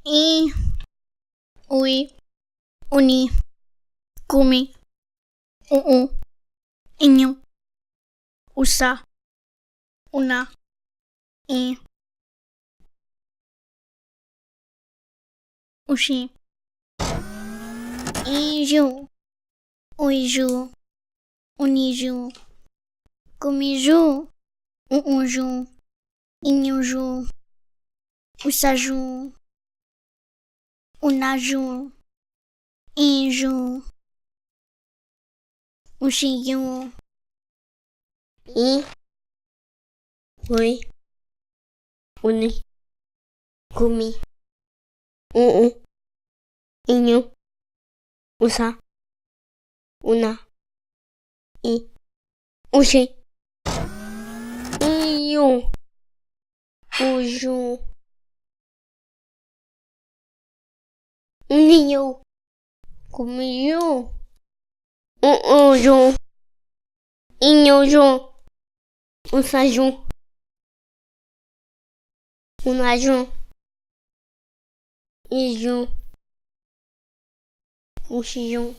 I, ui, uni, kumi, inyo, usa, una, i, ushi, iju, uiju, uniju, kumiju, uju, inyoju, usaju, unaju, inju, ushiyu, I, ui, uni, kumi, inyo, usa, una, i, ushi, iyu, uju, uniyu, kumiyu, uju, inyoju, usaju, unaju, iju, ushiyu.